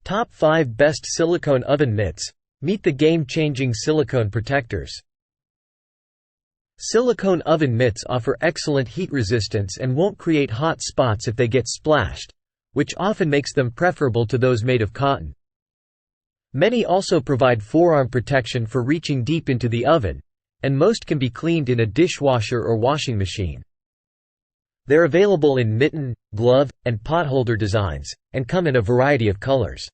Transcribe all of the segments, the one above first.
Top 5 Best Silicone Oven Mitts. Meet the game-changing silicone protectors. Silicone oven mitts offer excellent heat resistance and won't create hot spots if they get splashed, which often makes them preferable to those made of cotton. Many also provide forearm protection for reaching deep into the oven, and most can be cleaned in a dishwasher or washing machine. They're available in mitten, glove, and potholder designs, and come in a variety of colors.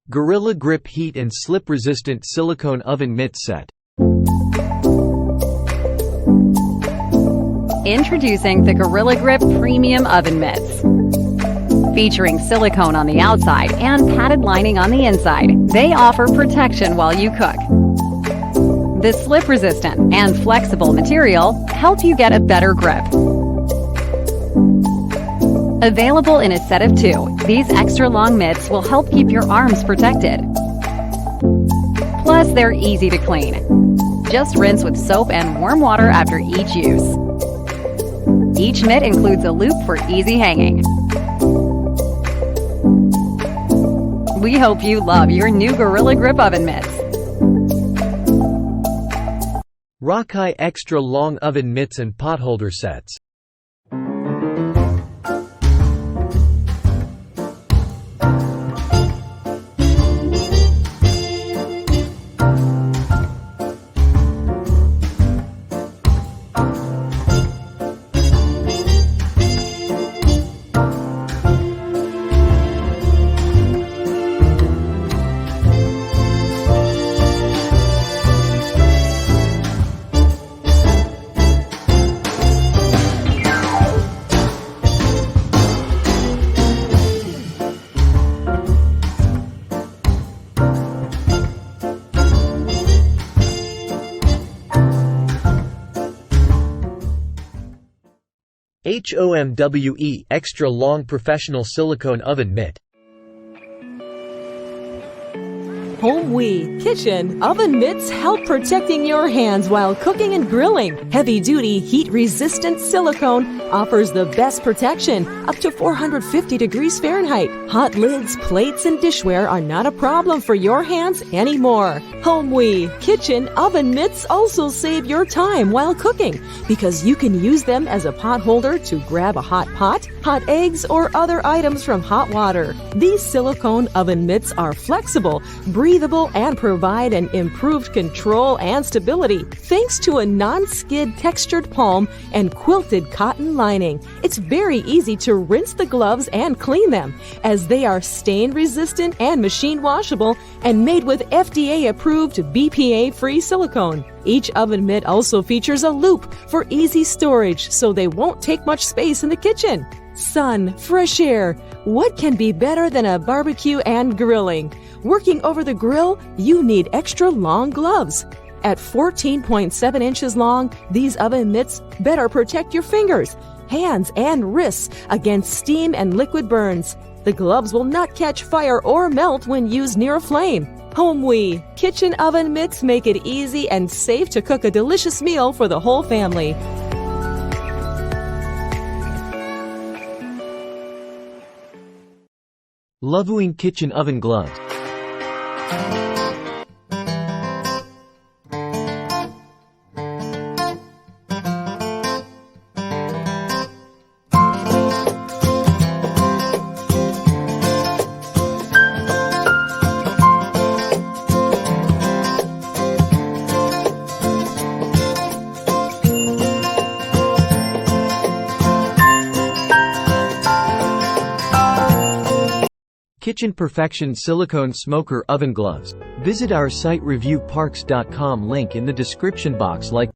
Gorilla Grip Heat and Slip Resistant Silicone Oven Mitt Set. Introducing the Gorilla Grip Premium Oven Mitts. Featuring silicone on the outside and padded lining on the inside, they offer protection while you cook. The slip-resistant and flexible material help you get a better grip. Available in a set of 2, these extra-long mitts will help keep your arms protected. Plus, they're easy to clean. Just rinse with soap and warm water after each use. Each mitt includes a loop for easy hanging. We hope you love your new Gorilla Grip Oven Mitts. Rockeye Extra Long Oven Mitts and Potholder Sets. HOMWE Extra Long Professional Silicone Oven Mitt. HOMWE kitchen oven mitts help protecting your hands while cooking and grilling. Heavy-duty, heat-resistant silicone offers the best protection, up to 450 degrees Fahrenheit. Hot lids, plates, and dishware are not a problem for your hands anymore. HOMWE kitchen oven mitts also save your time while cooking because you can use them as a pot holder to grab a hot pot, hot eggs, or other items from hot water. These silicone oven mitts are flexible, breathable, and provide an improved control and stability thanks to a non-skid textured palm and quilted cotton lining. It's very easy to rinse the gloves and clean them, as they are stain-resistant and machine washable and made with FDA-approved BPA-free silicone. Each oven mitt also features a loop for easy storage, so they won't take much space in the kitchen. Sun, fresh air. What can be better than a barbecue and grilling? Working over the grill, you need extra long gloves. At 14.7 inches long, these oven mitts better protect your fingers, hands, and wrists against steam and liquid burns. The gloves will not catch fire or melt when used near a flame. HOMWE kitchen oven mitts make it easy and safe to cook a delicious meal for the whole family. Lovewing Kitchen Oven Gloves. Kitchen Perfection Silicone Smoker Oven Gloves. Visit our site reviewparks.com, link in the description box. Like